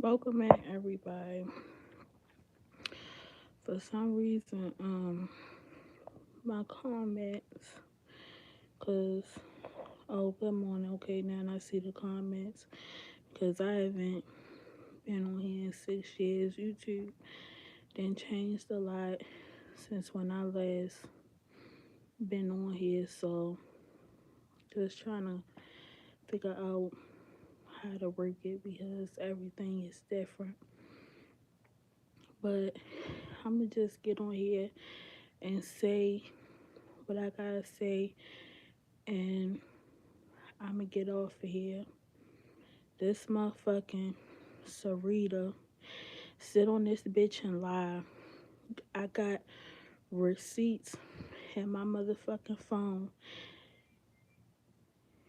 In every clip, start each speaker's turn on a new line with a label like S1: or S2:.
S1: Welcome in, everybody. For some reason, my comments, cause good morning. Okay, now I see the comments, cause I haven't been on here in 6 years. YouTube then changed a lot since when I last been on here. So just trying to figure out how to work it because everything is different. But I'm gonna just get on here and say what I gotta say, and I'm gonna get off of here. This motherfucking Sarita sit on this bitch and lie. I got receipts in my motherfucking phone.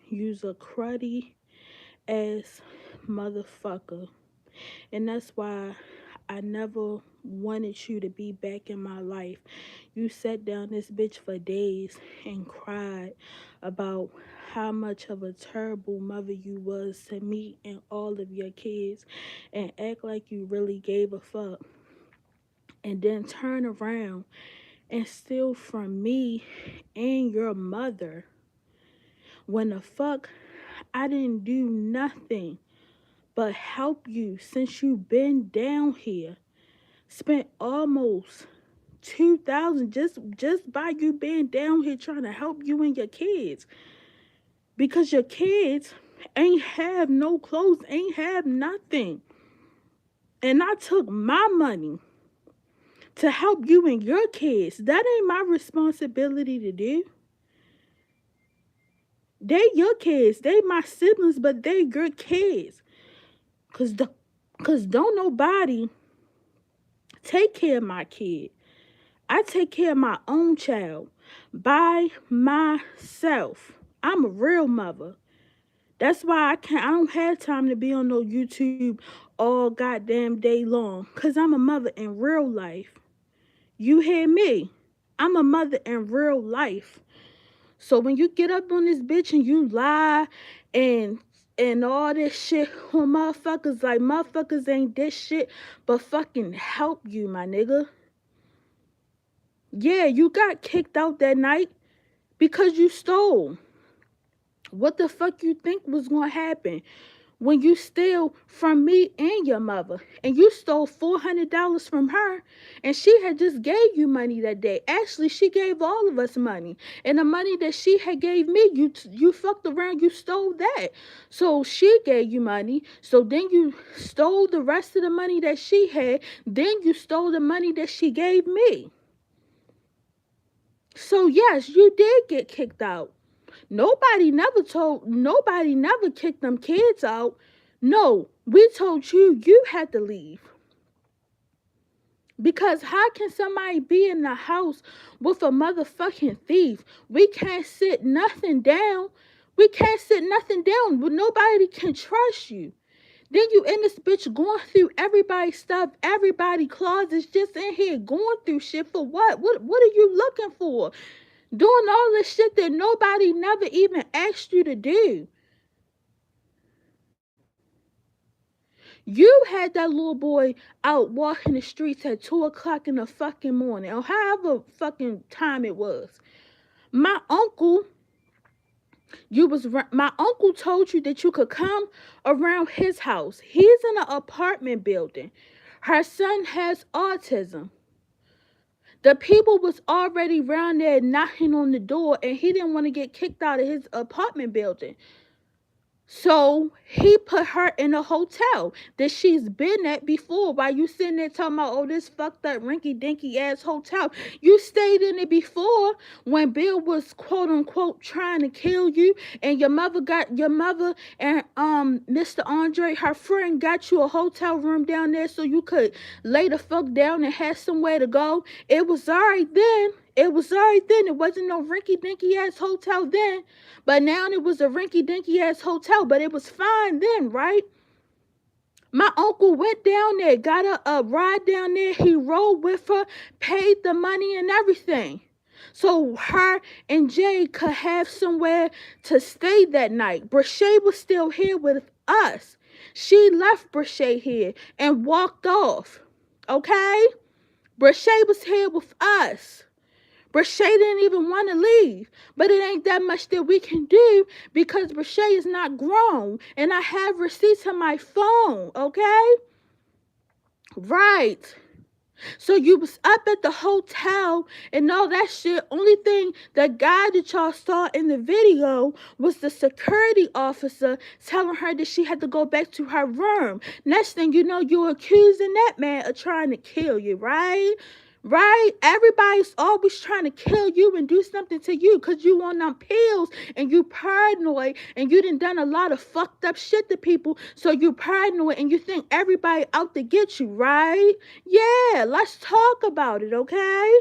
S1: Use a cruddy ass motherfucker. And that's why I never wanted you to be back in my life. You sat down this bitch for days and cried about how much of a terrible mother you was to me and all of your kids and act like you really gave a fuck. And then turn around and steal from me and your mother when the fuck I didn't do nothing but help you since you been down here. Spent almost 2,000 just by you being down here trying to help you and your kids, because your kids ain't have no clothes, ain't have nothing, and I took my money to help you and your kids. That ain't my responsibility to do. They your kids, they my siblings, but they your kids. Cause don't nobody take care of my kid. I take care of my own child by myself. I'm a real mother. That's why I don't have time to be on no YouTube all goddamn day long. Cause I'm a mother in real life. You hear me? I'm a mother in real life. So when you get up on this bitch and you lie and all this shit on motherfuckers, like motherfuckers ain't this shit but fucking help you, my nigga. Yeah, you got kicked out that night because you stole. What the fuck you think was gonna happen when you steal from me and your mother? And you stole $400 from her, and she had just gave you money that day. Actually, she gave all of us money, and the money that she had gave me, you fucked around, you stole that. So she gave you money. So then you stole the rest of the money that she had. Then you stole the money that she gave me. So yes, you did get kicked out. Nobody never kicked them kids out. No, we told you you had to leave. Because how can somebody be in the house with a motherfucking thief? We can't sit nothing down. We can't sit nothing down, but nobody can trust you. Then you in this bitch going through everybody's stuff, everybody closets, just in here going through shit for what? What are you looking for? Doing all this shit that nobody never even asked you to do. You had that little boy out walking the streets at 2 o'clock in the fucking morning, or however fucking time it was. My uncle, my uncle told you that you could come around his house. He's in an apartment building. Her son has autism. The people was already around there knocking on the door, and he didn't want to get kicked out of his apartment building. So he put her in a hotel that she's been at before. While you sitting there talking about, oh, this fucked up rinky dinky ass hotel. You stayed in it before when Bill was quote unquote trying to kill you, and your mother and Mr. Andre, her friend, got you a hotel room down there so you could lay the fuck down and have somewhere to go. It was alright then. It was alright then. It wasn't no rinky dinky ass hotel then. But now it was a rinky dinky ass hotel. But it was fine then, right? My uncle went down there, got a ride down there. He rode with her, paid the money and everything. So her and Jay could have somewhere to stay that night. Brashay was still here with us. She left Brashay here and walked off. Okay? Brashay was here with us. Brashay didn't even want to leave. But it ain't that much that we can do because Brashay is not grown. And I have receipts on my phone. Okay? Right. So you was up at the hotel and all that shit. Only thing, the guy that y'all saw in the video was the security officer telling her that she had to go back to her room. Next thing you know, you're accusing that man of trying to kill you, right? Right? Everybody's always trying to kill you and do something to you because you on them pills and you paranoid and you done a lot of fucked up shit to people. So you paranoid and you think everybody out to get you, right? Yeah, let's talk about it, okay?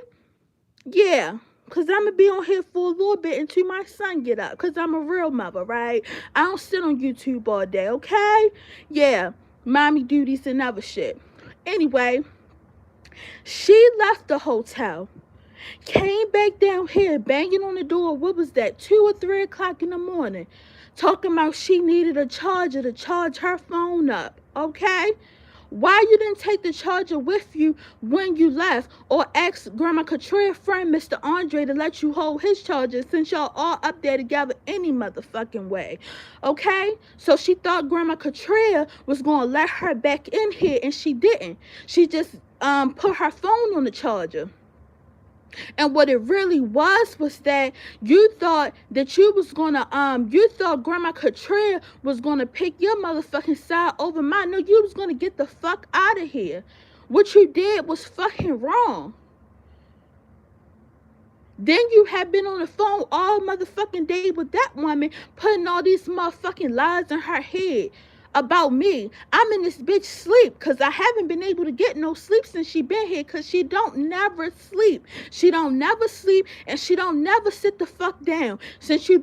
S1: Yeah. Because I'm going to be on here for a little bit until my son get up. Because I'm a real mother, right? I don't sit on YouTube all day, okay? Yeah. Mommy duties and other shit. Anyway, she left the hotel, came back down here, banging on the door. What was that? 2 or 3 o'clock in the morning. Talking about she needed a charger to charge her phone up. Okay? Why you didn't take the charger with you when you left or ask Grandma Katria's friend, Mr. Andre, to let you hold his charger since y'all all up there together any motherfucking way. Okay? So she thought Grandma Katria was going to let her back in here and she didn't. She just put her phone on the charger. And what it really was that you thought that you was gonna you thought Grandma Katria was gonna pick your motherfucking side over mine. No, you was gonna get the fuck out of here. What you did was fucking wrong. Then you have been on the phone all motherfucking day with that woman, putting all these motherfucking lies in her head about me. I'm in this bitch sleep because I haven't been able to get no sleep since she been here because she don't never sleep. She don't never sleep and she don't never sit the fuck down. Since she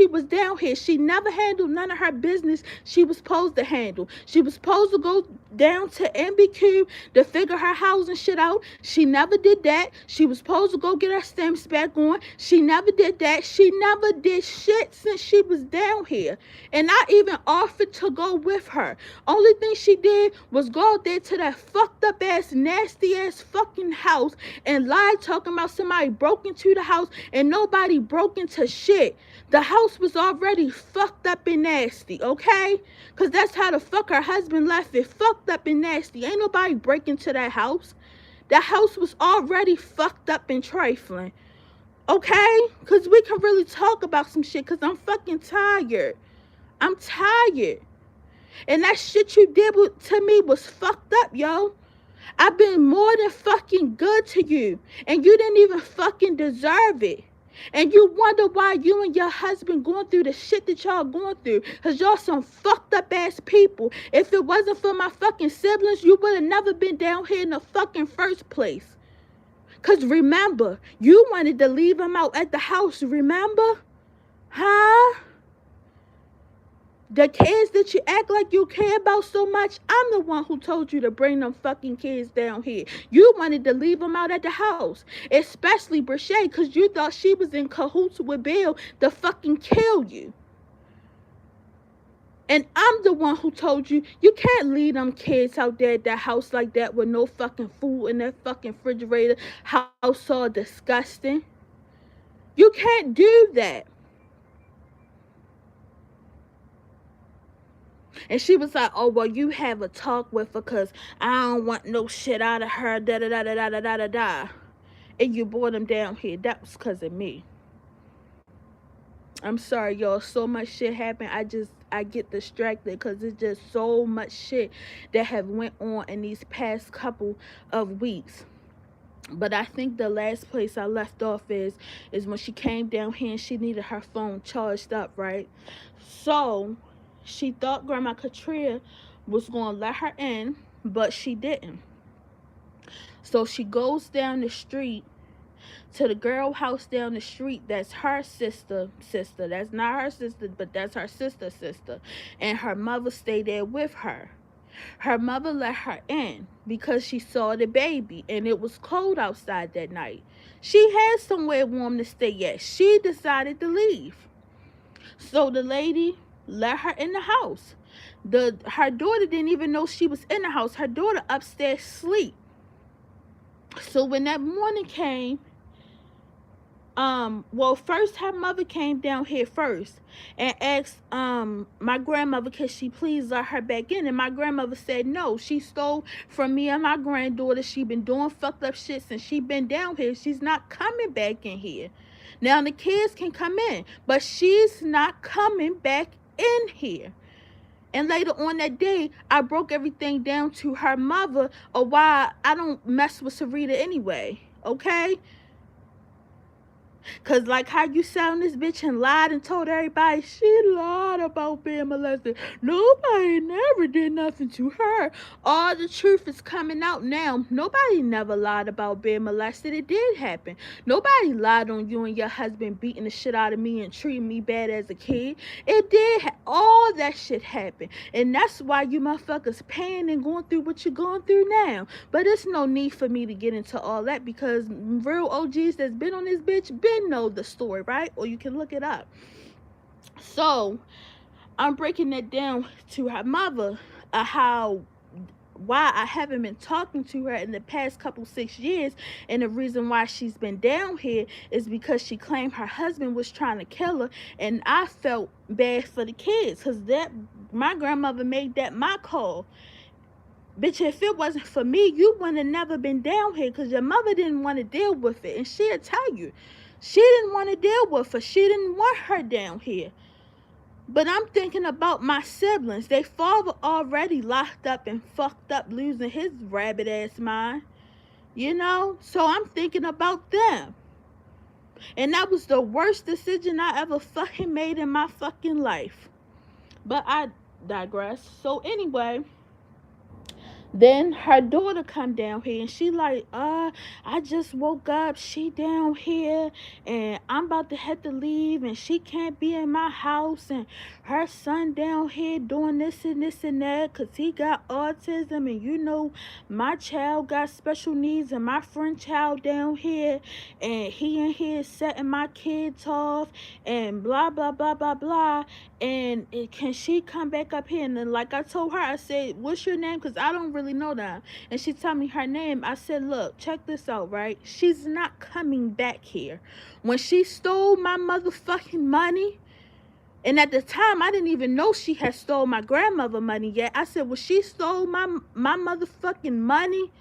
S1: was down here, she never handled none of her business she was supposed to handle. She was supposed to go down to MBQ to figure her housing shit out. She never did that. She was supposed to go get her stamps back on. She never did that. She never did shit since she was down here. And I even offered to go with her. Only thing she did was go out there to that fucked up ass, nasty ass fucking house and lie talking about somebody broke into the house and nobody broke into shit. The house was already fucked up and nasty, okay? Because that's how the fuck her husband left it. Fucked up and nasty. Ain't nobody break into that house. That house was already fucked up and trifling. Okay? Because we can really talk about some shit because I'm fucking tired. I'm tired. And that shit you did to me was fucked up, yo. I've been more than fucking good to you. And you didn't even fucking deserve it. And you wonder why you and your husband going through the shit that y'all going through. Because y'all some fucked up ass people. If it wasn't for my fucking siblings, you would have never been down here in the fucking first place. Because remember, you wanted to leave him out at the house, remember? Huh? The kids that you act like you care about so much, I'm the one who told you to bring them fucking kids down here. You wanted to leave them out at the house. Especially Brashay, because you thought she was in cahoots with Bill to fucking kill you. And I'm the one who told you, you can't leave them kids out there at that house like that with no fucking food in their fucking refrigerator. House all disgusting. You can't do that. And she was like, oh, well, you have a talk with her because I don't want no shit out of her, da-da-da-da-da-da-da-da. And you brought him down here. That was because of me. I'm sorry, y'all. So much shit happened. I get distracted because it's just so much shit that have went on in these past couple of weeks. But I think the last place I left off is when she came down here and she needed her phone charged up, right? So she thought Grandma Katria was going to let her in, but she didn't. So she goes down the street to the girl house down the street. That's her sister. That's not her sister, but that's her sister. And her mother stayed there with her. Her mother let her in because she saw the baby and it was cold outside that night. She had somewhere warm to stay at. She decided to leave. So the lady let her in the house. Her daughter didn't even know she was in the house. Her daughter upstairs sleep. So when that morning came, well, first her mother came down here first and asked my grandmother could she please let her back in, and my grandmother said no. She stole from me and my granddaughter. She been doing fucked up shit since she been down here. She's not coming back in here. Now the kids can come in, but she's not coming back in here. And later on that day, I broke everything down to her mother of why I don't mess with Sarita anyway. Okay? Cause like how you sat on this bitch and lied and told everybody she lied about being molested. Nobody never did nothing to her. All the truth is coming out now. Nobody never lied about being molested. It did happen. Nobody lied on you and your husband beating the shit out of me and treating me bad as a kid. It did. All that shit happened. And that's why you motherfuckers paying and going through what you're going through now. But it's no need for me to get into all that because real OGs that's been on this bitch been know the story, right? Or you can look it up. So I'm breaking that down to her mother, why I haven't been talking to her in the past couple 6 years, and the reason why she's been down here is because she claimed her husband was trying to kill her, and I felt bad for the kids because that my grandmother made that my call. Bitch, if it wasn't for me, you wouldn't have never been down here because your mother didn't want to deal with it. And she'll tell you, she didn't want to deal with her. She didn't want her down here. But I'm thinking about my siblings. Their father already locked up and fucked up, losing his rabbit ass mind. You know? So I'm thinking about them. And that was the worst decision I ever fucking made in my fucking life. But I digress. So anyway, then her daughter come down here and she like, I just woke up, she down here and I'm about to have to leave and she can't be in my house and her son down here doing this and this and that because he got autism and you know my child got special needs and my friend child down here and he in here setting my kids off and blah blah blah blah blah, and can she come back up here? And then like I told her, I said, what's your name? Because I don't really know that. And she told me her name. I said, look, check this out, right? She's not coming back here. When she stole my motherfucking money, and at the time, I didn't even know she had stole my grandmother money yet. I said, well, she stole my motherfucking money.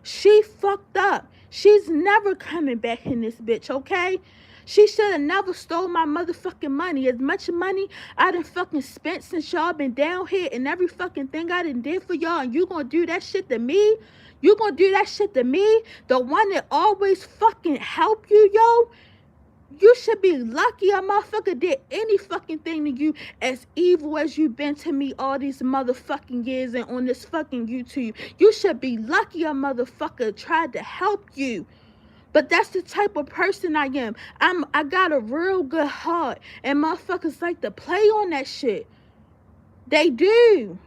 S1: She fucked up. She's never coming back in this bitch, okay? She should have never stole my motherfucking money. As much money I done fucking spent since y'all been down here and every fucking thing I done did for y'all, and you gonna do that shit to me? You gonna do that shit to me? The one that always fucking help you, yo? You should be lucky a motherfucker did any fucking thing to you as evil as you been to me all these motherfucking years and on this fucking YouTube. You should be lucky a motherfucker tried to help you. But that's the type of person I am. I got a real good heart. And motherfuckers like to play on that shit. They do.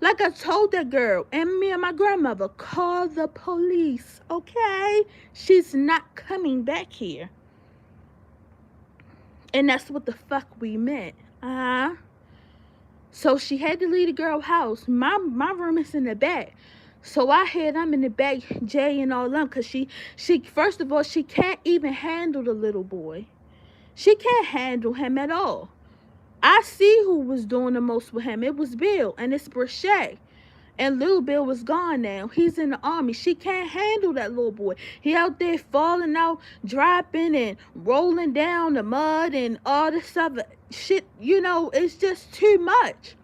S1: Like I told that girl and me and my grandmother, call the police, okay? She's not coming back here. And that's what the fuck we meant. So she had to leave the girl's house. My room is in the back. So I had them in the back, Jay and all them, because she first of all, she can't even handle the little boy. She can't handle him at all. I see who was doing the most with him. It was Bill, and it's Brachet. And little Bill was gone now. He's in the army. She can't handle that little boy. He out there falling out, dropping and rolling down the mud and all this other shit. You know, it's just too much.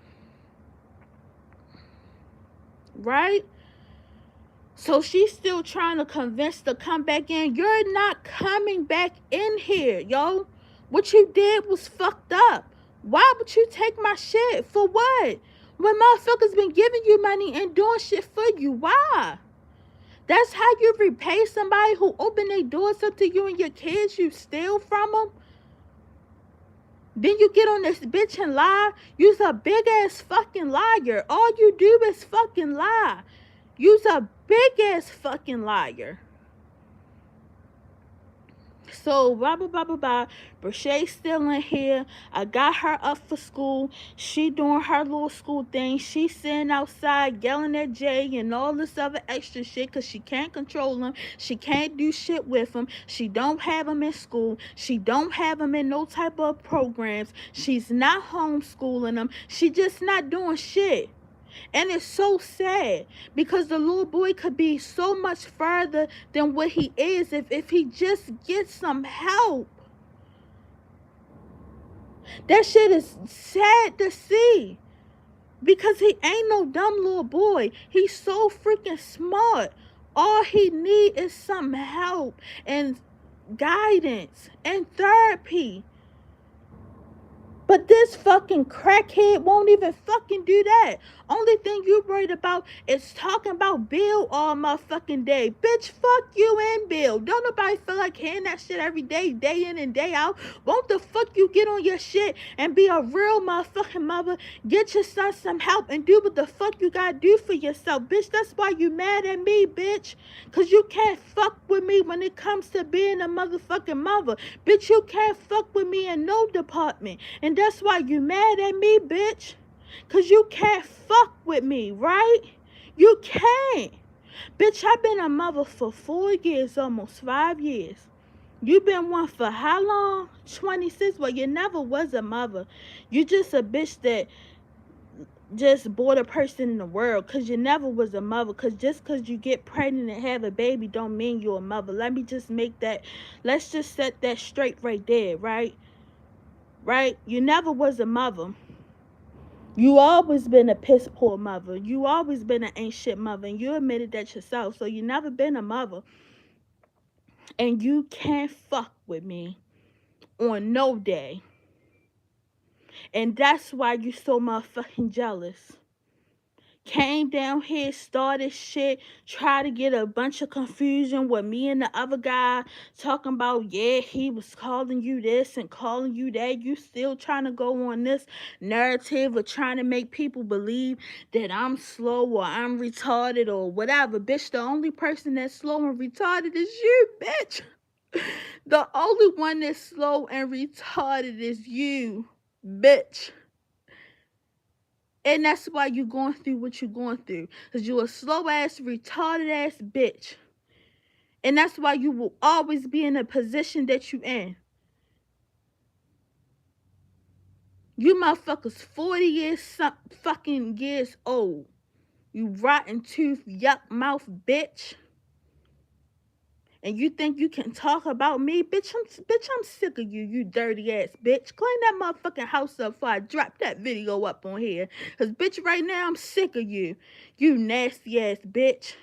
S1: Right? So she's still trying to convince to come back in. You're not coming back in here, yo. What you did was fucked up. Why would you take my shit? For what? When motherfuckers been giving you money and doing shit for you. Why? That's how you repay somebody who opened their doors up to you and your kids. You steal from them. Then you get on this bitch and lie. You's a big ass fucking liar. All you do is fucking lie. You's a big ass fucking liar. So blah blah blah blah blah. Brashe's still in here. I got her up for school. She doing her little school thing. She sitting outside yelling at Jay and all this other extra shit because she can't control him. She can't do shit with him. She don't have him in school. She don't have him in no type of programs. She's not homeschooling him. She just not doing shit. And it's so sad because the little boy could be so much further than what he is if he just gets some help. That shit is sad to see because he ain't no dumb little boy. He's so freaking smart. All he need is some help and guidance and therapy. But this fucking crackhead won't even fucking do that. Only thing you worried about is talking about Bill all motherfucking day. Bitch, fuck you and Bill. Don't nobody feel like hearing that shit every day, day in and day out. Won't the fuck you get on your shit and be a real motherfucking mother? Get your son some help and do what the fuck you gotta do for yourself. Bitch, that's why you mad at me, bitch. Cause you can't fuck with me when it comes to being a motherfucking mother. Bitch, you can't fuck with me in no department. And that's why you mad at me, bitch. Cause you can't fuck with me, right? You can't. Bitch, I've been a mother for 4 years, almost 5 years. You been one for how long? 26? Well, you never was a mother. You just a bitch that just brought a person in the world. Cause you never was a mother. Cause just cause you get pregnant and have a baby don't mean you're a mother. Let me just make that, let's just set that straight right there, right? Right? You never was a mother. You always been a piss poor mother. You always been an ain't shit mother. And you admitted that yourself. So you never been a mother. And you can't fuck with me on no day. And that's why you so motherfucking jealous. Came down here, started shit, tried to get a bunch of confusion with me and the other guy talking about, yeah, he was calling you this and calling you that. You still trying to go on this narrative of trying to make people believe that I'm slow or I'm retarded or whatever. Bitch, the only person that's slow and retarded is you, bitch. The only one that's slow and retarded is you, bitch. And that's why you're going through what you're going through. Because you're a slow ass, retarded ass bitch. And that's why you will always be in the position that you in. You motherfuckers 40 years fucking years old. You rotten tooth, yuck mouth bitch. And you think you can talk about me? Bitch, I'm sick of you, you dirty ass bitch. Clean that motherfucking house up before I drop that video up on here. Because, bitch, right now I'm sick of you. You nasty ass bitch.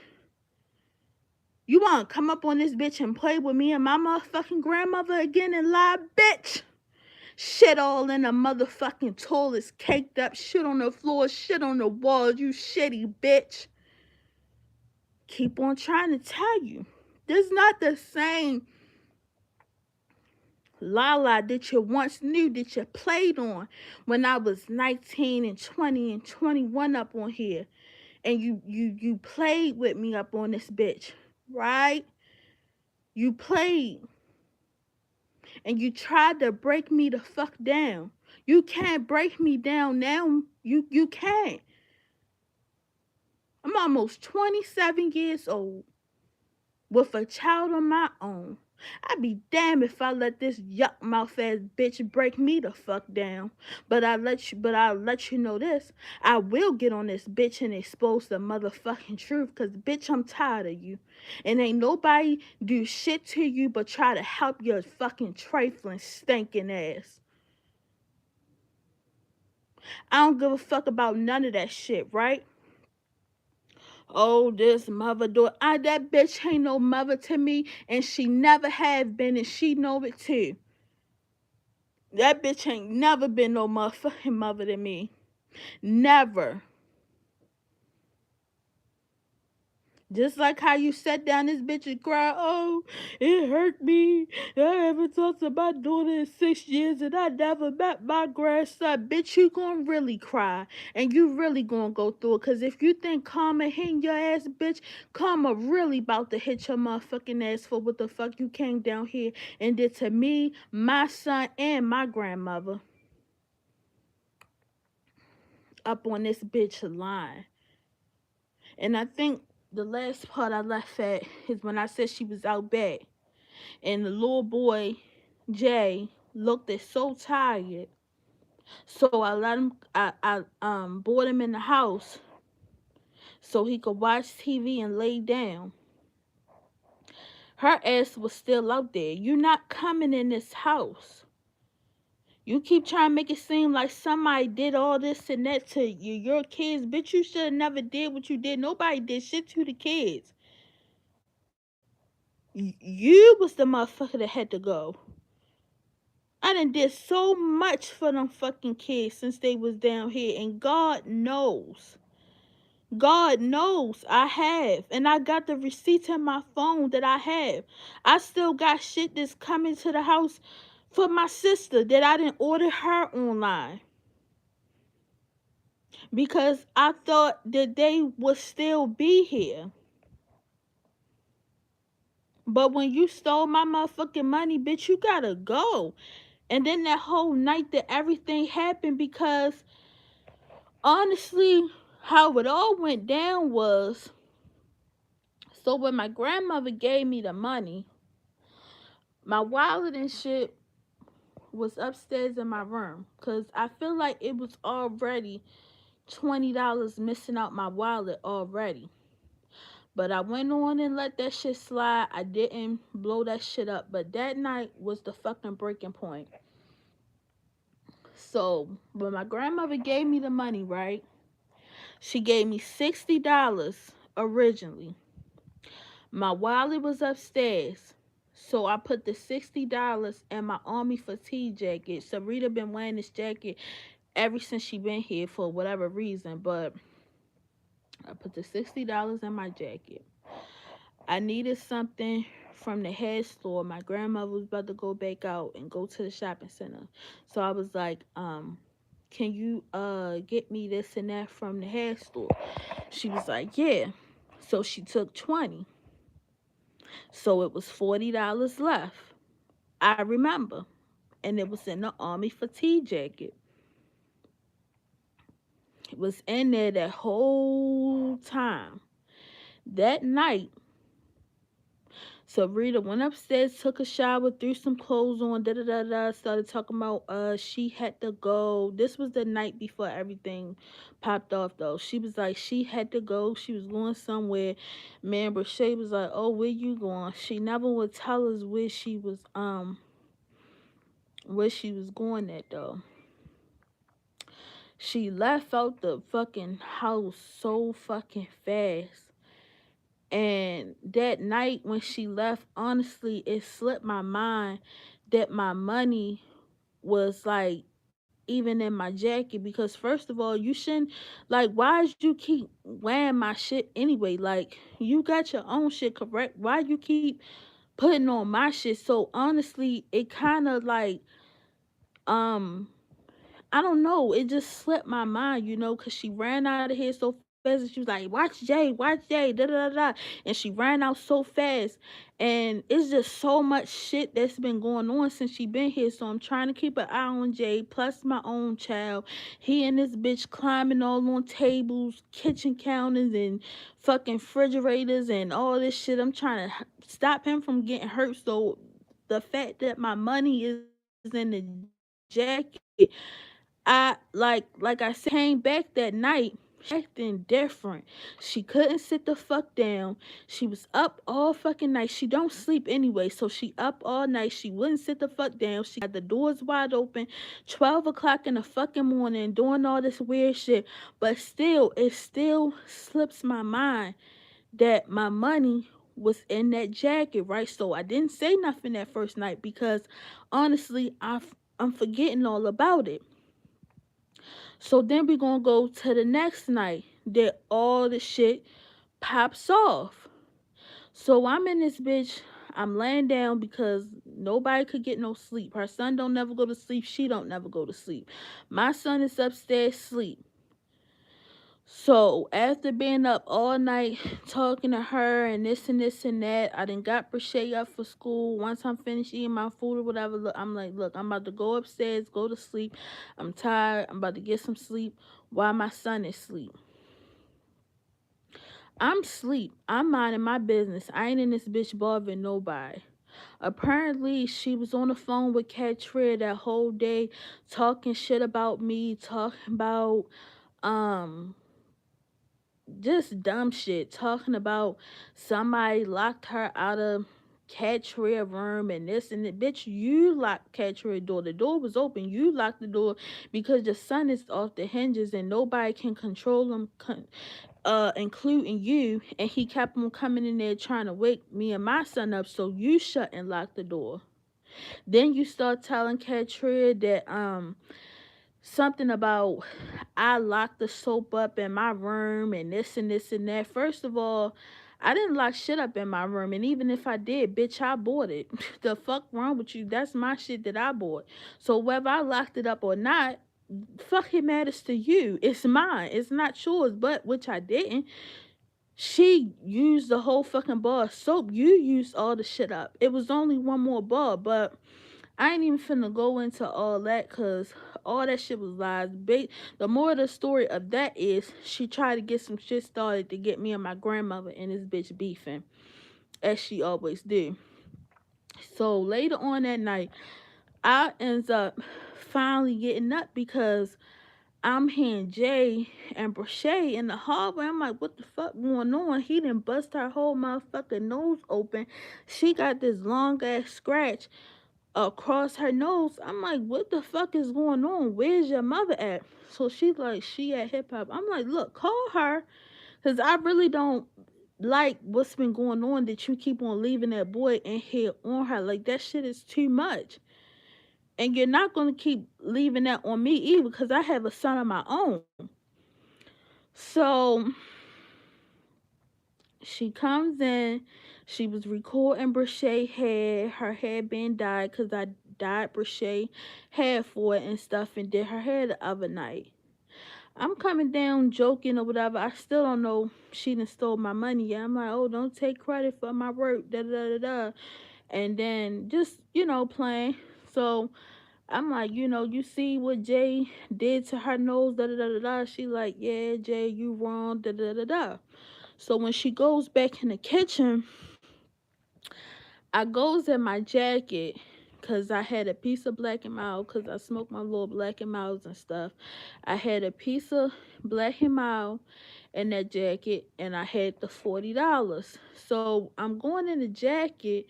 S1: You want to come up on this bitch and play with me and my motherfucking grandmother again and lie, bitch? Shit all in the motherfucking toilets, caked up, shit on the floor, shit on the walls, you shitty bitch. Keep on trying to tell you. This is not the same Lala that you once knew that you played on when I was 19 and 20 and 21 up on here. And you played with me up on this bitch, right? You played. And you tried to break me the fuck down. You can't break me down now. You can't. I'm almost 27 years old with a child of my own. I'd be damned if I let this yuck mouth ass bitch break me the fuck down. But I'll let you know this. I will get on this bitch and expose the motherfucking truth. Cause bitch, I'm tired of you. And ain't nobody do shit to you but try to help your fucking trifling stinking ass. I don't give a fuck about none of that shit, right? Oh, this mother door. That bitch ain't no mother to me, and she never have been, and she know it too. That bitch ain't never been no motherfucking mother to me. Never. Just like how you sat down this bitch and cried, oh, it hurt me. I haven't talked to my daughter in 6 years and I never met my grandson. Bitch, you gonna really cry and you really gonna go through it. Cause if you think karma hitting your ass, bitch, karma really about to hit your motherfucking ass for what the fuck you came down here and did to me, my son, and my grandmother up on this bitch line. And I think the last part I left at is when I said she was out back. And the little boy, Jay, looked so tired. So I let him I brought him in the house so he could watch TV and lay down. Her ass was still out there. You're not coming in this house. You keep trying to make it seem like somebody did all this and that to you, your kids. Bitch, you should have never did what you did. Nobody did shit to the kids. You was the motherfucker that had to go. I done did so much for them fucking kids since they was down here, and God knows I have, and I got the receipts in my phone that I have. I still got shit that's coming to the house for my sister that I didn't order her online because I thought that they would still be here. But when you stole my motherfucking money, bitch, you gotta go. And then that whole night that everything happened, because honestly, how it all went down was, so when my grandmother gave me the money, my wallet and shit was upstairs in my room because I feel like it was already $20 missing out my wallet already. But I went on and let that shit slide. I didn't blow that shit up. But that night was the fucking breaking point. So when my grandmother gave me the money, right? She gave me $60 originally. My wallet was upstairs. So I put the $60 in my army fatigue jacket. Sarita been wearing this jacket ever since she been here for whatever reason. But I put the $60 in my jacket. I needed something from the hair store. My grandmother was about to go back out and go to the shopping center. So I was like, can you get me this and that from the hair store? She was like, yeah. So she took 20. So it was $40 left. I remember. And it was in the army fatigue jacket. It was in there that whole time. That night, so Rita went upstairs, took a shower, threw some clothes on, started talking about she had to go. This was the night before everything popped off though. She was like she had to go. She was going somewhere. Man, Brashay was like, oh, where you going? She never would tell us where she was going at though. She left out the fucking house so fucking fast. And that night when she left, honestly, it slipped my mind that my money was like even in my jacket. Because first of all, you shouldn't, like, why you keep wearing my shit anyway? Like, you got your own shit, correct? Why you keep putting on my shit? So honestly, it kind of like um I don't know. It just slipped my mind, because she ran out of here so fast and she was like, watch Jay, da da da da. And she ran out so fast. And it's just so much shit that's been going on since she been here. So I'm trying to keep an eye on Jay, plus my own child. He and this bitch climbing all on tables, kitchen counters, and fucking refrigerators and all this shit. I'm trying to stop him from getting hurt. So the fact that my money is in the jacket, I like I said, came back that night acting different. She couldn't sit the fuck down. She was up all fucking night. She don't sleep anyway, so she up all night. She wouldn't sit the fuck down. She had the doors wide open, 12 o'clock in the fucking morning, doing all this weird shit. But still, it still slips my mind that my money was in that jacket, right? So I didn't say nothing that first night because honestly, I'm forgetting all about it. So then we gonna go to the next night that all the shit pops off. So I'm in this bitch. I'm laying down because nobody could get no sleep. Her son don't never go to sleep. She don't never go to sleep. My son is upstairs sleep. So after being up all night talking to her and this and that, I done got Brashay up for school. Once I'm finished eating my food or whatever, look, I'm like, look, I'm about to go upstairs, go to sleep. I'm tired. I'm about to get some sleep while my son is asleep. I'm sleep. I'm minding my business. I ain't in this bitch bothering nobody. Apparently, she was on the phone with Katria that whole day, talking shit about me, talking about um just dumb shit, talking about somebody locked her out of Katria room and this and that. Bitch, you locked Katria door. The door was open. You locked the door because your son is off the hinges and nobody can control him, including you. And he kept on coming in there trying to wake me and my son up. So you shut and lock the door. Then you start telling Katria that something about I locked the soap up in my room and this and that. First of all, I didn't lock shit up in my room, and even if I did, bitch, I bought it. The fuck wrong with you? That's my shit that I bought. So whether I locked it up or not, fuck it matters to you. It's mine. It's not yours. But which I didn't. She used the whole fucking bar of soap. You used all the shit up. It was only one more bar, but I ain't even finna go into all that because all that shit was lies. The more of the story of that is she tried to get some shit started to get me and my grandmother and this bitch beefing, as she always do. So later on that night, I ends up finally getting up because I'm hearing Jay and Brashay in the hallway. I'm like, what the fuck going on? He done bust her whole motherfucking nose open. She got this long ass scratch across her nose. I'm like, what the fuck is going on? Where's your mother at? So she's like, she at hip hop. I'm like, look, call her. Because I really don't like what's been going on that you keep on leaving that boy in here on her. Like, that shit is too much. And you're not going to keep leaving that on me either because I have a son of my own. So she comes in. She was recording Brashay hair. Her hair being dyed because I dyed Brashay hair for it and stuff and did her hair the other night. I'm coming down joking or whatever. I still don't know she done stole my money yet. I'm like, oh, don't take credit for my work. Da da da da. And then just, playing. So I'm like, you see what Jay did to her nose, da da da da da. She like, yeah, Jay, you wrong, da da da da. So when she goes back in the kitchen, I goes in my jacket because I had a piece of Black and Mild because I smoked my little Black and Milds and stuff. I had a piece of Black and Mild in that jacket and I had the $40. So I'm going in the jacket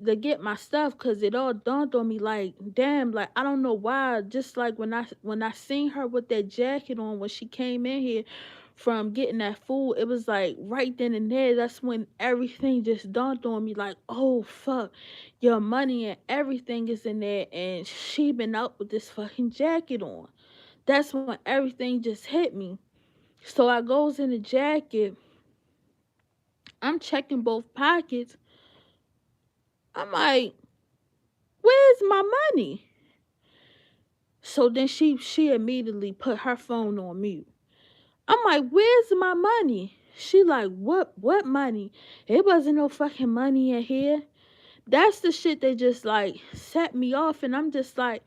S1: to get my stuff because it all dawned on me like, damn, like I don't know why. Just like when I seen her with that jacket on when she came in here from getting that food, it was like right then and there. That's when everything just dawned on me like, oh fuck, your money and everything is in there, and she been out with this fucking jacket on. That's when everything just hit me. So I goes in the jacket. I'm checking both pockets. I'm like, where's my money? So then she immediately put her phone on mute. I'm like, where's my money? She like, what money? It wasn't no fucking money in here. That's the shit that just like set me off, and I'm just like,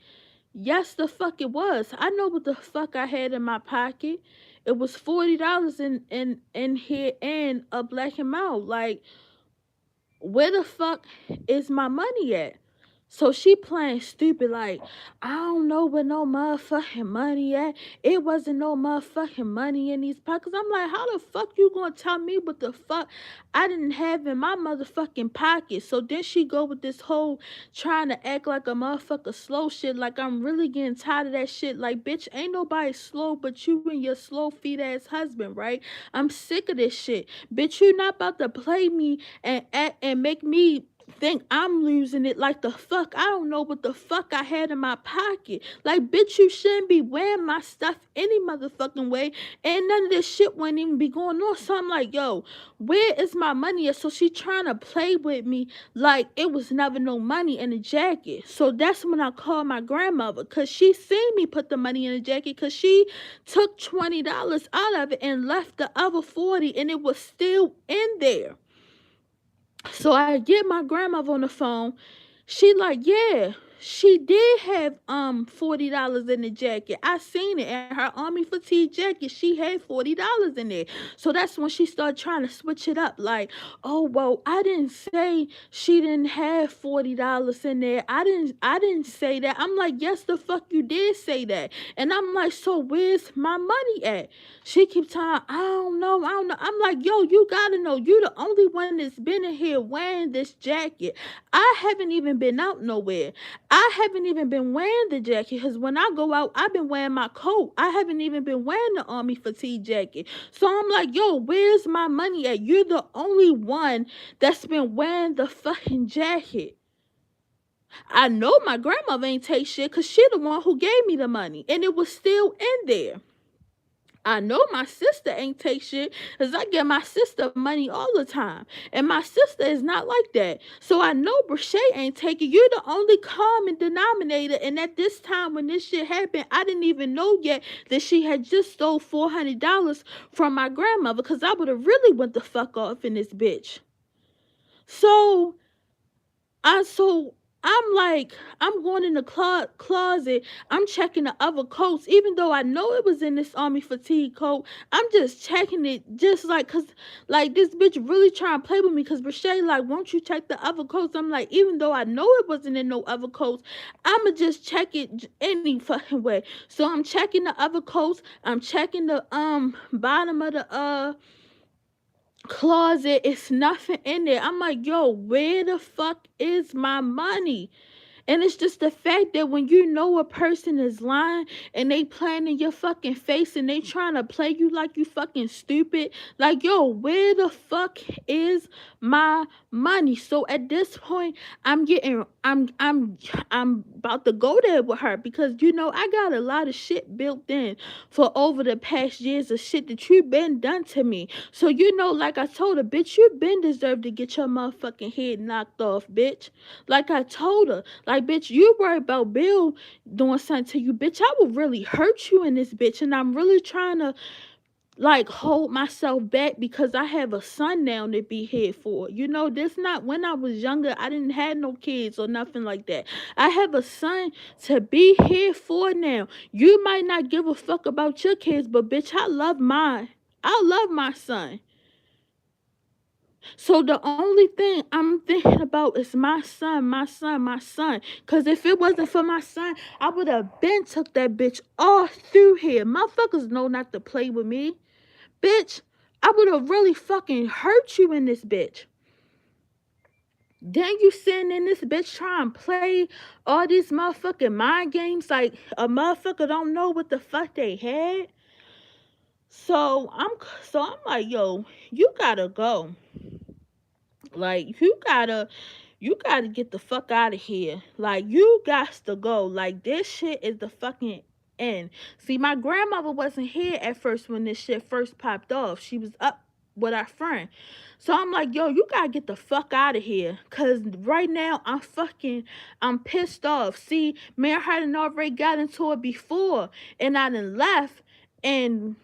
S1: yes the fuck it was. I know what the fuck I had in my pocket. It was $40 in here and a Black and Mild. Like, where the fuck is my money at? So she playing stupid like, I don't know where no motherfucking money at. It wasn't no motherfucking money in these pockets. I'm like, how the fuck you gonna tell me what the fuck I didn't have in my motherfucking pocket? So then she go with this whole trying to act like a motherfucker slow shit. Like I'm really getting tired of that shit. Like, bitch, ain't nobody slow but you and your slow feet ass husband, right? I'm sick of this shit. Bitch, you not about to play me and act and make me think I'm losing it. Like, the fuck, I don't know what the fuck I had in my pocket. Like, bitch, you shouldn't be wearing my stuff any motherfucking way, and none of this shit wouldn't even be going on. So I'm like, yo, where is my money at? So she trying to play with me like it was never no money in the jacket. So that's when I called my grandmother, because she seen me put the money in the jacket, because she took $20 out of it and left the other 40, and it was still in there. So I get my grandmother on the phone. She like, yeah, she did have $40 in the jacket. I seen it in her army fatigue jacket. She had $40 in there. So that's when she started trying to switch it up. Like, oh well, I didn't say she didn't have $40 in there. I didn't say that. I'm like, yes, the fuck you did say that. And I'm like, so where's my money at? She keeps telling, I don't know. I'm like, yo, you gotta know, you the only one that's been in here wearing this jacket. I haven't even been out nowhere. I haven't even been wearing the jacket, because when I go out, I've been wearing my coat. I haven't even been wearing the army fatigue jacket. So I'm like, yo, where's my money at? You're the only one that's been wearing the fucking jacket. I know my grandmother ain't take shit, because she the one who gave me the money, and it was still in there. I know my sister ain't take shit, because I give my sister money all the time. And my sister is not like that. So I know Brashay ain't taking. You're the only common denominator. And at this time when this shit happened, I didn't even know yet that she had just stole $400 from my grandmother, because I would have really went the fuck off in this bitch. So so I'm like, I'm going in the closet. I'm checking the other coats, even though I know it was in this army fatigue coat. I'm just checking it, just like, cause like this bitch really trying to play with me. Cause Brashay like, won't you check the other coats? I'm like, even though I know it wasn't in no other coats, I'ma just check it any fucking way. So I'm checking the other coats. I'm checking the bottom of the closet. It's nothing in there. I'm like, yo, where the fuck is my money? And it's just the fact that when you know a person is lying and they playing in your fucking face and they trying to play you like you fucking stupid, like, yo, where the fuck is my money? So at this point, I'm about to go there with her, because you know I got a lot of shit built in for over the past years of shit that you been done to me. So you know, like I told her, bitch, you been deserved to get your motherfucking head knocked off, bitch. Like I told her, like, bitch, you worry about Bill doing something to you, bitch. I will really hurt you in this bitch. And I'm really trying to, like, hold myself back, because I have a son now to be here for. You know, this not when I was younger. I didn't have no kids or nothing like that. I have a son to be here for now. You might not give a fuck about your kids, but bitch, I love mine. I love my son. So the only thing I'm thinking about is my son, my son, my son. Because if it wasn't for my son, I would have been took that bitch all through here. Motherfuckers know not to play with me. Bitch, I would have really fucking hurt you in this bitch. Then you sitting in this bitch trying to play all these motherfucking mind games like a motherfucker don't know what the fuck they had. So I'm like, yo, you gotta go. Like, you gotta get the fuck out of here. Like, you got to go. Like, this shit is the fucking end. See, my grandmother wasn't here at first when this shit first popped off. She was up with our friend. So I'm like, yo, you gotta get the fuck out of here. Cause right now I'm pissed off. See, me and her done already got into it before. And I done left and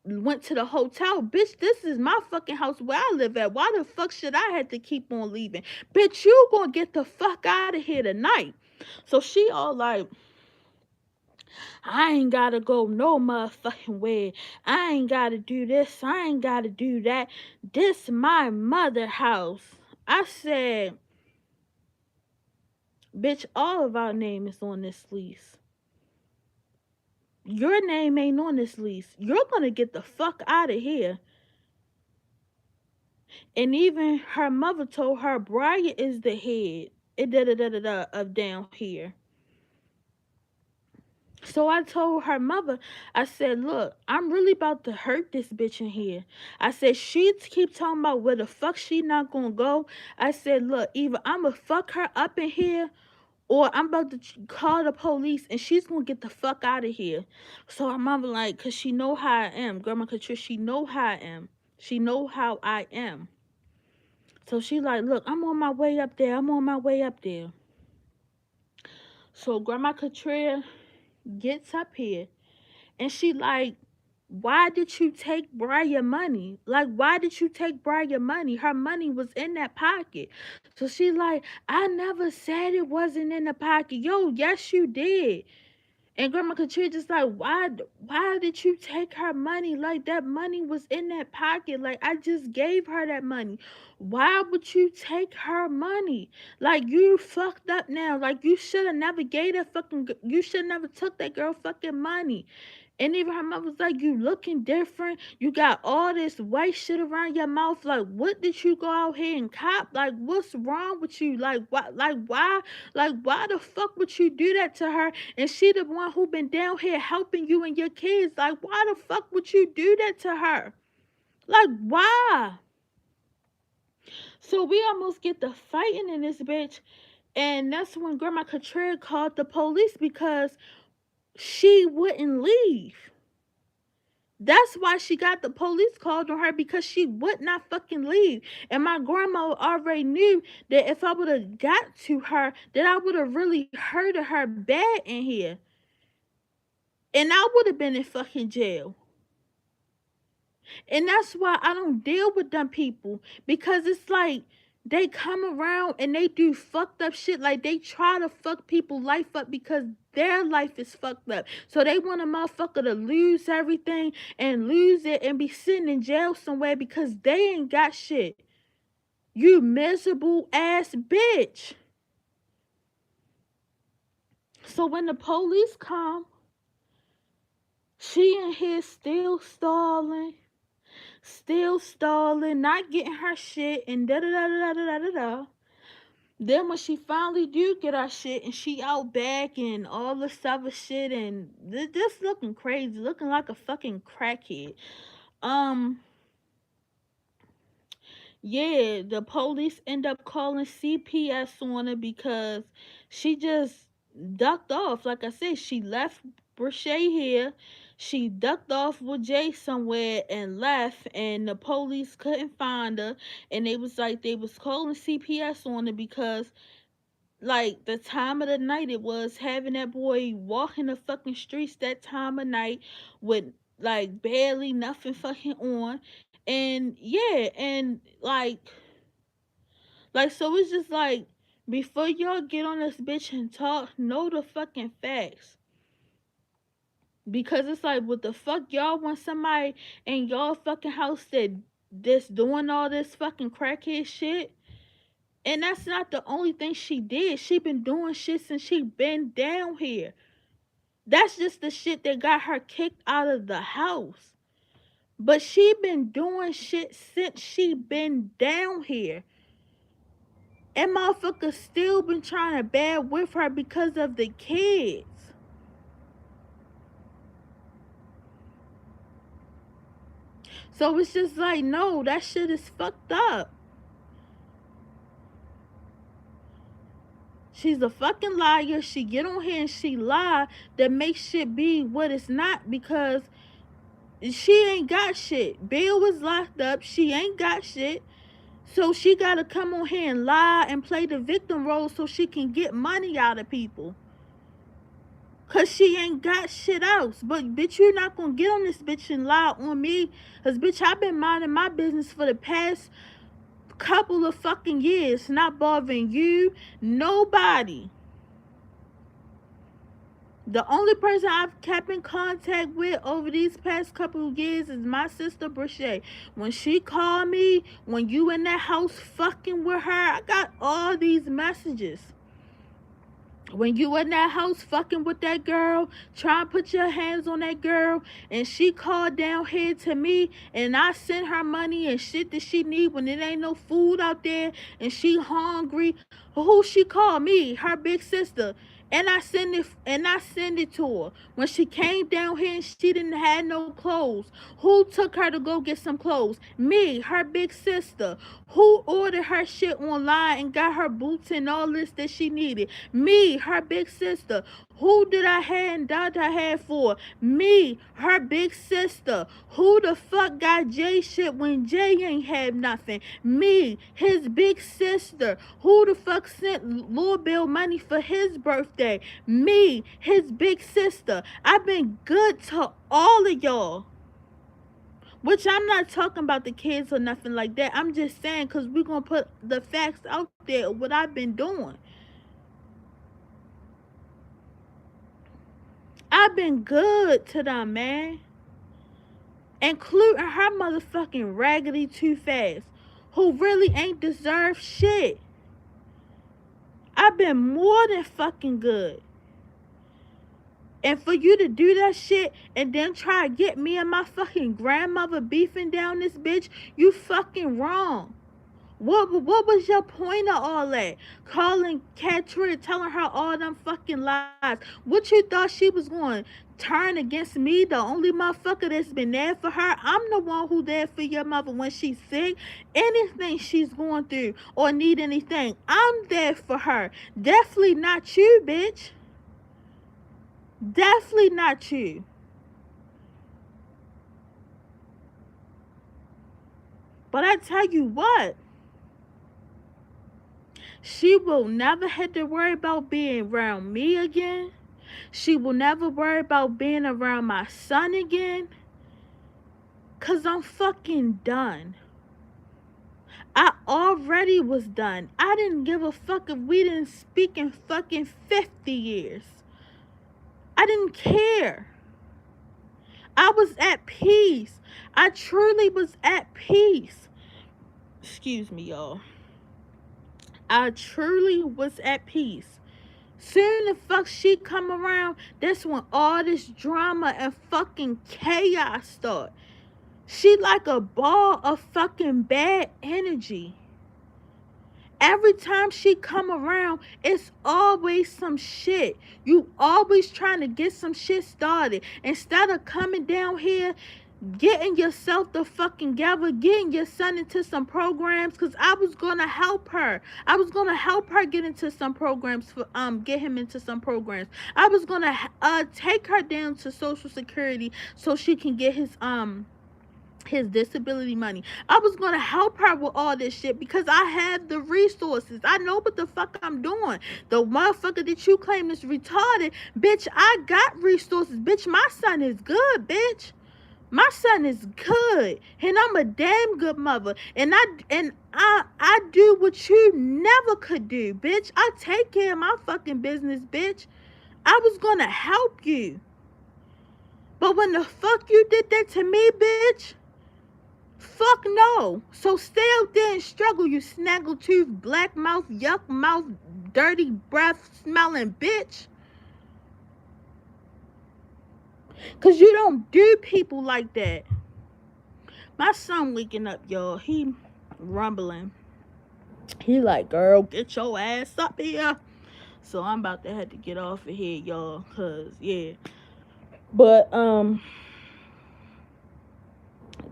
S1: went to the hotel. Bitch, this is my fucking house where I live at. Why the fuck should I have to keep on leaving? Bitch, you gonna get the fuck out of here tonight. So she all like, I ain't gotta go no motherfucking way. I ain't gotta do this. I ain't gotta do that. This my mother house. I said, bitch, all of our name is on this lease. Your name ain't on this lease. You're gonna get the fuck out of here. And even her mother told her Brian is the head of down here. So I told her mother, I said, look, I'm really about to hurt this bitch in here. I said, she keep talking about where the fuck she not gonna go. I said, look, either I'ma fuck her up in here or I'm about to call the police and she's gonna get the fuck out of here. So her mother like, cause she know how I am. Grandma Katricia, she know how I am. She know how I am. So she like, look, I'm on my way up there. I'm on my way up there. So Grandma Katrina gets up here and she like, why did you take Briar money? Like, why did you take Briar money? Her money was in that pocket. So she like, I never said it wasn't in the pocket. Yo, yes you did. And Grandma Katrina just like, why did you take her money? Like, that money was in that pocket. Like, I just gave her that money. Why would you take her money? Like, you fucked up now. Like, you should have never gave that fucking, you should never took that girl fucking money. And even her mother was like, you looking different. You got all this white shit around your mouth. Like, what did you go out here and cop? Like, what's wrong with you? Like, what? Like, why the fuck would you do that to her? And she the one who been down here helping you and your kids. Like, why the fuck would you do that to her? Like, why? So we almost get the fighting in this bitch. And that's when Grandma Katrina called the police because she wouldn't leave. That's why she got the police called on her, because she would not fucking leave. And my grandma already knew that if I would have got to her, that I would have really hurted her bad in here. And I would have been in fucking jail. And that's why I don't deal with them people. Because it's like, they come around and they do fucked up shit. Like, they try to fuck people life up because their life is fucked up. So they want a motherfucker to lose everything and lose it and be sitting in jail somewhere because they ain't got shit. You miserable ass bitch. So when the police come, she in here still stalling, not getting her shit, and da da da da da da da da. Then when she finally do get her shit and she out back and all this other shit and this looking crazy, looking like a fucking crackhead. Yeah, the police end up calling CPS on her because she just ducked off. Like I said, she left Brochet here. She ducked off with Jay somewhere and left, and the police couldn't find her. And they was like, they was calling CPS on her because, like, the time of the night it was, having that boy walking the fucking streets that time of night with like barely nothing fucking on. And yeah, and like so it's just like, before y'all get on this bitch and talk, know the fucking facts. Because it's like, what the fuck, y'all want somebody in y'all fucking house that's doing all this fucking crackhead shit? And that's not the only thing she did. She been doing shit since she been down here. That's just the shit that got her kicked out of the house. But she been doing shit since she been down here. And motherfuckers still been trying to bear with her because of the kids. So it's just like, no, that shit is fucked up. She's a fucking liar. She get on here and she lie that makes shit be what it's not, because she ain't got shit. Bill was locked up. She ain't got shit. So she gotta come on here and lie and play the victim role so she can get money out of people. Cause she ain't got shit else. But bitch, you're not gonna get on this bitch and lie on me. Cause bitch, I've been minding my business for the past couple of fucking years, not bothering you, nobody. The only person I've kept in contact with over these past couple of years is my sister Brochet. When she called me, when you in that house fucking with her, I got all these messages. When you in that house fucking with that girl, try and put your hands on that girl, and she called down here to me, and I sent her money and shit that she need when there ain't no food out there, and she hungry. Who she called? Me, her big sister. And I send it to her. When she came down here and she didn't have no clothes, who took her to go get some clothes? Me, her big sister. Who ordered her shit online and got her boots and all this that she needed? Me, her big sister. Who did I have and did I have for? Me, her big sister. Who the fuck got Jay shit when Jay ain't have nothing? Me, his big sister. Who the fuck sent Lil Bill money for his birthday? Me, his big sister. I've been good to all of y'all. Which I'm not talking about the kids or nothing like that. I'm just saying because we're going to put the facts out there of what I've been doing. I've been good to them, man. Including her motherfucking raggedy too fast. Who really ain't deserved shit. I've been more than fucking good. And for you to do that shit and then try to get me and my fucking grandmother beefing down this bitch, you fucking wrong. What was your point of all that? Calling Katria, telling her all them fucking lies. What you thought she was going to turn against me, the only motherfucker that's been there for her? I'm the one who there for your mother when she's sick. Anything she's going through or need anything, I'm there for her. Definitely not you, bitch. Definitely not you. But I tell you what, she will never have to worry about being around me again. She will never worry about being around my son again. Cause I'm fucking done. I already was done. I didn't give a fuck if we didn't speak in fucking 50 years. I didn't care. I was at peace. I truly was at peace. Excuse me, y'all. I truly was at peace. Soon the fuck she come around, that's when all this drama and fucking chaos start. She like a ball of fucking bad energy. Every time she come around, it's always some shit. You always trying to get some shit started. Instead of coming down here, getting yourself the fucking together, getting your son into some programs, because I was going to help her. I was going to help her get into some programs, for get him into some programs. I was going to take her down to Social Security so she can get his disability money. I was gonna help her with all this shit because I have the resources. I know what the fuck I'm doing. The motherfucker that you claim is retarded, bitch, I got resources. Bitch, my son is good, bitch. My son is good. And I'm a damn good mother. And I do what you never could do, bitch. I take care of my fucking business, bitch. I was gonna help you. But when the fuck you did that to me, bitch, fuck no. So stay out there and struggle, you snaggletooth, black mouth, yuck mouth, dirty breath smelling bitch. Cause you don't do people like that. My son waking up, y'all. He rumbling. He like, girl, get your ass up here. So I'm about to have to get off of here, y'all. Cause yeah. But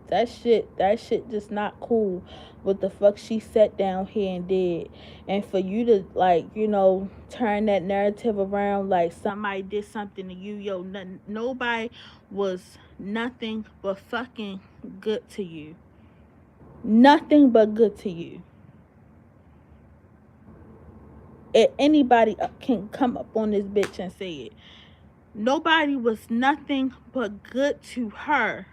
S1: that shit just not cool. What the fuck she sat down here and did. And for you to, like, you know, turn that narrative around like somebody did something to you, yo, nobody was nothing but fucking good to you. Nothing but good to you. And anybody can come up on this bitch and say it. Nobody was nothing but good to her.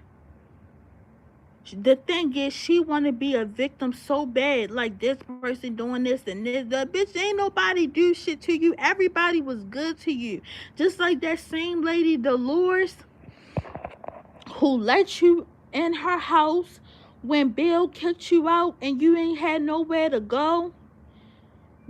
S1: The thing is, she want to be a victim so bad. Like, this person doing this and this. The bitch, ain't nobody do shit to you. Everybody was good to you. Just like that same lady, Dolores, who let you in her house when Bill kicked you out and you ain't had nowhere to go.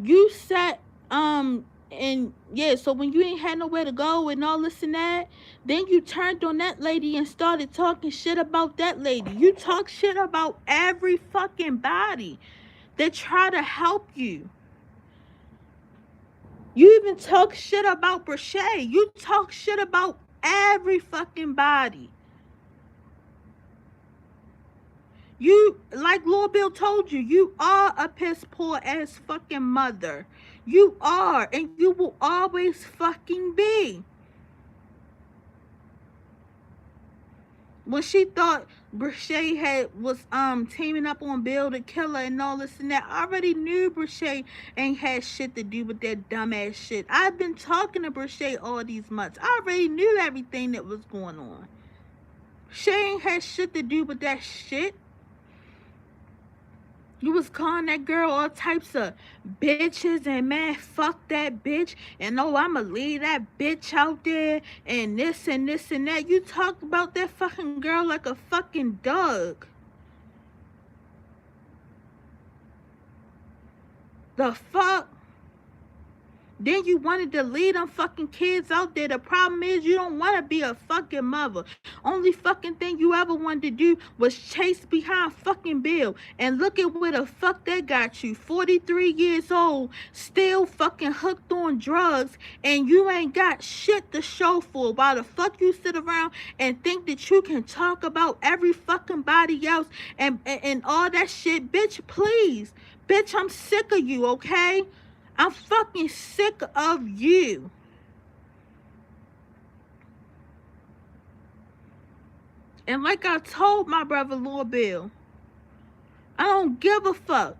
S1: You sat, and yeah, so when you ain't had nowhere to go and all this and that, then you turned on that lady and started talking shit about that lady. You talk shit about every fucking body that try to help you. You even talk shit about Brashay. You talk shit about every fucking body. You, like Lord Bill told you, you are a piss poor ass fucking mother. You are, and you will always fucking be. When she thought Brashay was teaming up on Bill to kill her and all this and that, I already knew Brashay ain't had shit to do with that dumbass shit. I've been talking to Brashay all these months. I already knew everything that was going on. Shay ain't had shit to do with that shit. You was calling that girl all types of bitches and man, fuck that bitch. And oh, I'ma leave that bitch out there and this and this and that. You talk about that fucking girl like a fucking dog. The fuck? Then you wanted to leave them fucking kids out there. The problem is you don't want to be a fucking mother. Only fucking thing you ever wanted to do was chase behind fucking Bill. And look at where the fuck that got you. 43 years old, still fucking hooked on drugs, and you ain't got shit to show for. Why the fuck you sit around and think that you can talk about every fucking body else and all that shit? Bitch, please. Bitch, I'm sick of you, okay? I'm fucking sick of you. And like I told my brother Lord Bill, I don't give a fuck.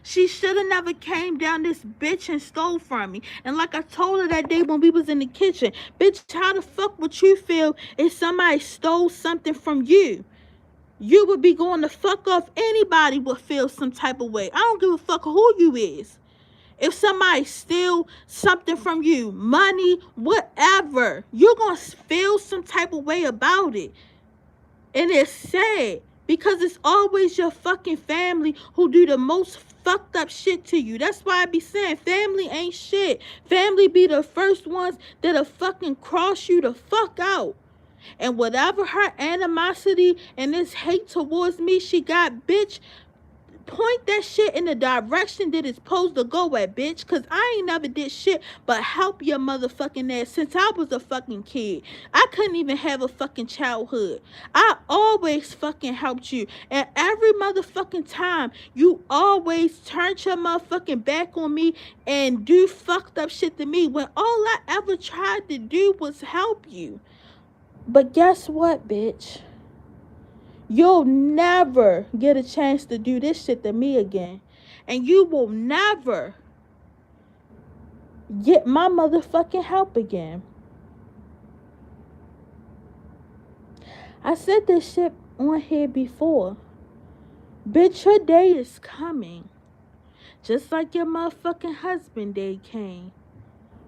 S1: She should have never came down this bitch and stole from me. And like I told her that day when we was in the kitchen, bitch, how the fuck would you feel if somebody stole something from you? You would be going to fuck off. Anybody would feel some type of way. I don't give a fuck who you is. If somebody steal something from you, money, whatever, you're going to feel some type of way about it. And it's sad because it's always your fucking family who do the most fucked up shit to you. That's why I be saying family ain't shit. Family be the first ones that'll fucking cross you the fuck out. And whatever her animosity and this hate towards me she got, bitch, point that shit in the direction that it's supposed to go at, bitch. Cause I ain't never did shit but help your motherfucking ass since I was a fucking kid. I couldn't even have a fucking childhood. I always fucking helped you. And every motherfucking time you always turned your motherfucking back on me and do fucked up shit to me when all I ever tried to do was help you. But guess what, bitch? You'll never get a chance to do this shit to me again. And you will never get my motherfucking help again. I said this shit on here before. Bitch, your day is coming. Just like your motherfucking husband day came.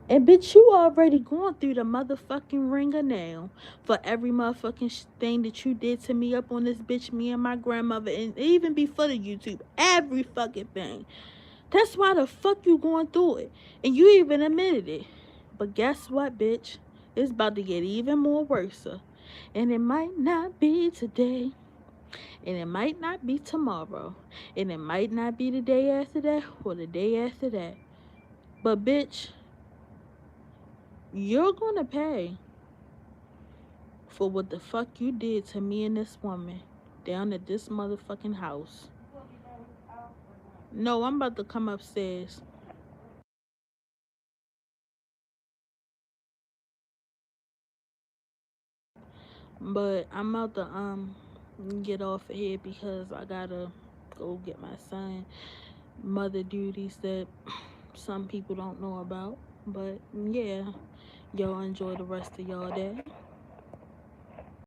S1: And bitch, you already going through the motherfucking ringer now for every motherfucking thing that you did to me up on this bitch, me and my grandmother, and even before the YouTube, every fucking thing. That's why the fuck you going through it. And you even admitted it. But guess what, bitch? It's about to get even more worse. And it might not be today. And it might not be tomorrow. And it might not be the day after that or the day after that. But bitch, you're gonna pay for what the fuck you did to me and this woman down at this motherfucking house. No, I'm about to come upstairs. But I'm about to get off of here because I gotta go get my son mother duties that some people don't know about. But yeah, y'all enjoy the rest of y'all day.